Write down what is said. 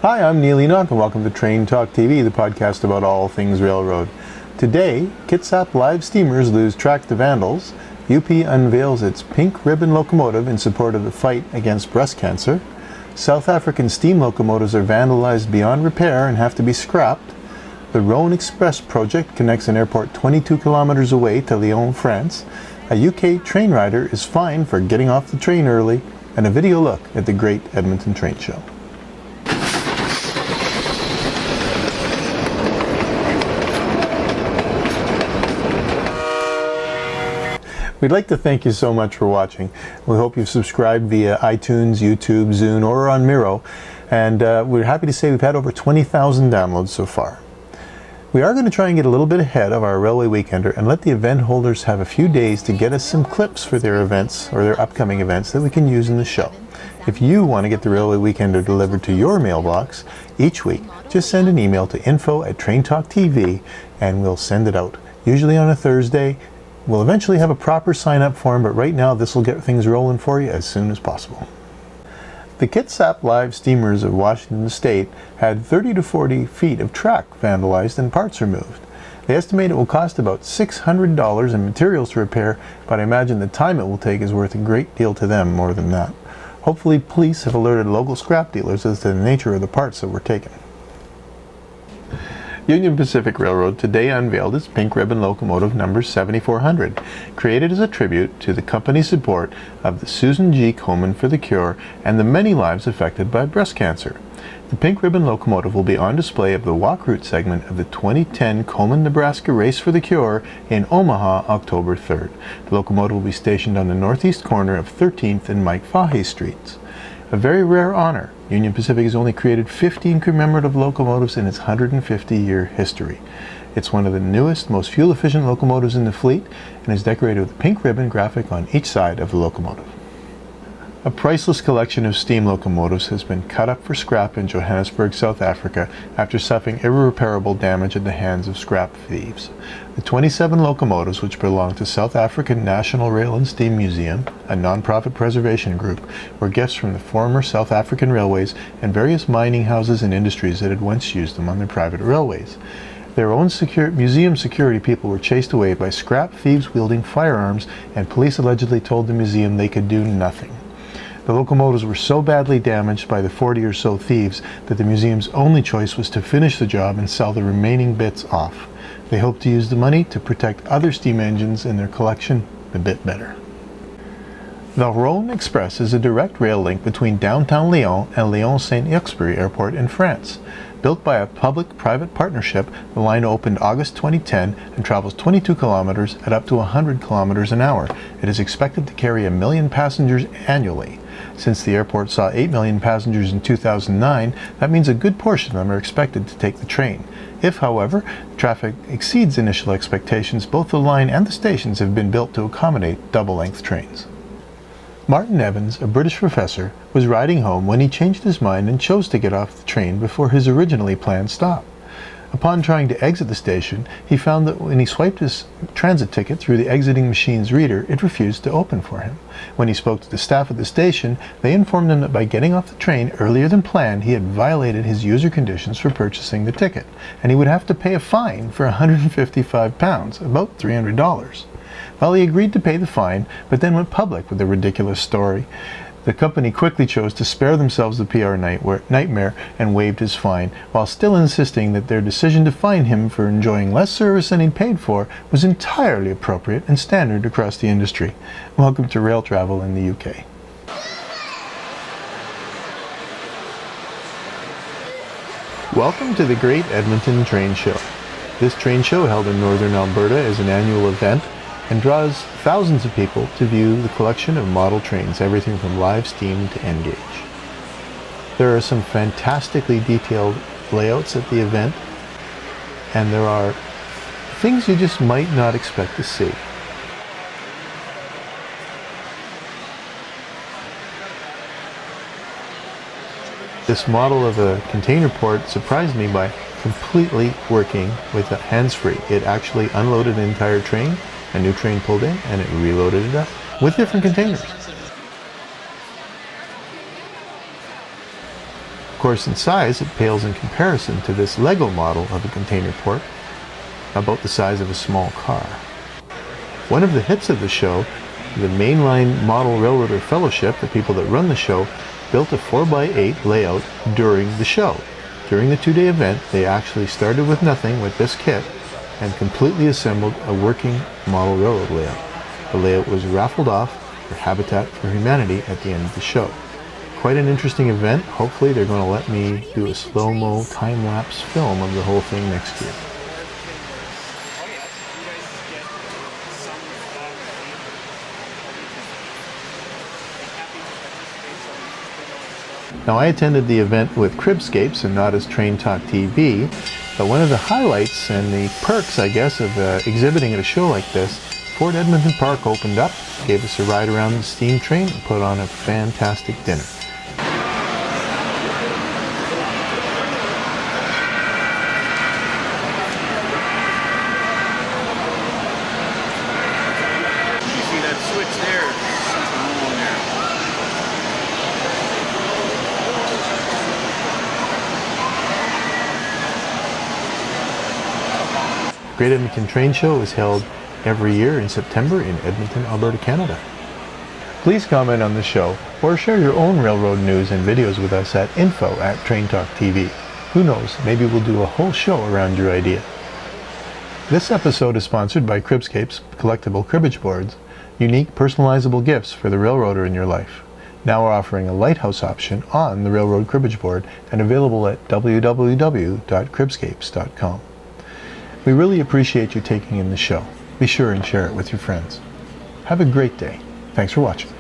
Hi, I'm Neil Enoch and welcome to Train Talk TV, the podcast about all things railroad. Today, Kitsap live steamers lose track to Vandals, UP unveils its pink ribbon locomotive in support of the fight against breast cancer, South African steam locomotives are vandalized beyond repair and have to be scrapped, the Rhone Express project connects an airport 22 kilometers away to Lyon, France, a UK train rider is fined for getting off the train early, and a video look at the Great Edmonton Train Show. We'd like to thank you so much for watching. We hope you've subscribed via iTunes, YouTube, Zune, or on Miro. And we're happy to say we've had over 20,000 downloads so far. We are going to try and get a little bit ahead of our Railway Weekender and let the event holders have a few days to get us some clips for their events or their upcoming events that we can use in the show. If you want to get the Railway Weekender delivered to your mailbox each week, just send an email to info@traintalktv and we'll send it out. Usually on a Thursday. We'll eventually have a proper sign-up form, but right now this will get things rolling for you as soon as possible. The Kitsap live steamers of Washington State had 30 to 40 feet of track vandalized and parts removed. They estimate it will cost about $600 in materials to repair, but I imagine the time it will take is worth a great deal to them more than that. Hopefully police have alerted local scrap dealers as to the nature of the parts that were taken. Union Pacific Railroad today unveiled its pink ribbon locomotive number 7400, created as a tribute to the company's support of the Susan G. Komen for the Cure and the many lives affected by breast cancer. The pink ribbon locomotive will be on display of the walk route segment of the 2010 Komen, Nebraska Race for the Cure in Omaha, October 3rd. The locomotive will be stationed on the northeast corner of 13th and Mike Fahey Streets. A very rare honor. Union Pacific has only created 15 commemorative locomotives in its 150-year history. It's one of the newest, most fuel-efficient locomotives in the fleet and is decorated with a pink ribbon graphic on each side of the locomotive. A priceless collection of steam locomotives has been cut up for scrap in Johannesburg, South Africa, after suffering irreparable damage at the hands of scrap thieves. The 27 locomotives, which belong to South African National Rail and Steam Museum, a non-profit preservation group, were gifts from the former South African railways and various mining houses and industries that had once used them on their private railways. Their own museum security people were chased away by scrap thieves wielding firearms, and police allegedly told the museum they could do nothing. The locomotives were so badly damaged by the 40 or so thieves that the museum's only choice was to finish the job and sell the remaining bits off. They hope to use the money to protect other steam engines in their collection a bit better. The Rhone Express is a direct rail link between downtown Lyon and Lyon-Saint-Exupéry Airport in France. Built by a public-private partnership, the line opened August 2010 and travels 22 kilometers at up to 100 kilometers an hour. It is expected to carry 1 million passengers annually. Since the airport saw 8 million passengers in 2009, that means a good portion of them are expected to take the train. If, however, traffic exceeds initial expectations, both the line and the stations have been built to accommodate double-length trains. Martin Evans, a British professor, was riding home when he changed his mind and chose to get off the train before his originally planned stop. Upon trying to exit the station, he found that when he swiped his transit ticket through the exiting machine's reader, it refused to open for him. When he spoke to the staff at the station, they informed him that by getting off the train earlier than planned, he had violated his user conditions for purchasing the ticket, and he would have to pay a fine for £155, about $300. Well, he agreed to pay the fine, but then went public with a ridiculous story. The company quickly chose to spare themselves the PR nightmare and waived his fine, while still insisting that their decision to fine him for enjoying less service than he'd paid for was entirely appropriate and standard across the industry. Welcome to rail travel in the UK. Welcome to the Great Edmonton Train Show. This train show, held in northern Alberta, is an annual event and draws thousands of people to view the collection of model trains, everything from live steam to N-gauge. There are some fantastically detailed layouts at the event, and there are things you just might not expect to see. This model of a container port surprised me by completely working with a hands-free. It actually unloaded an entire train, a new train pulled in, and it reloaded it up with different containers. course, in size, it pales in comparison to this Lego model of a container port, about the size of a small car. One of the hits of the show, the Mainline Model Railroader Fellowship, the people that run the show, built a 4x8 layout during the show. During the two-day event, they actually started with nothing with this kit and completely assembled a working model railroad layout. The layout was raffled off for Habitat for Humanity at the end of the show. Quite an interesting event. Hopefully they're going to let me do a slow-mo time-lapse film of the whole thing next year. Now, I attended the event with Cribscapes and not as Train Talk TV, but one of the highlights and the perks, I guess, of exhibiting at a show like this, Fort Edmonton Park opened up, gave us a ride around the steam train, and put on a fantastic dinner. You see that switch there? Something on there. Great Edmonton Train Show is held every year in September in Edmonton, Alberta, Canada. Please comment on the show or share your own railroad news and videos with us at info@TrainTalkTV. Who knows, maybe we'll do a whole show around your idea. This episode is sponsored by Cribscapes collectible cribbage boards, unique personalizable gifts for the railroader in your life. Now we're offering a lighthouse option on the railroad cribbage board and available at www.cribscapes.com. We really appreciate you taking in the show. Be sure and share it with your friends. Have a great day. Thanks for watching.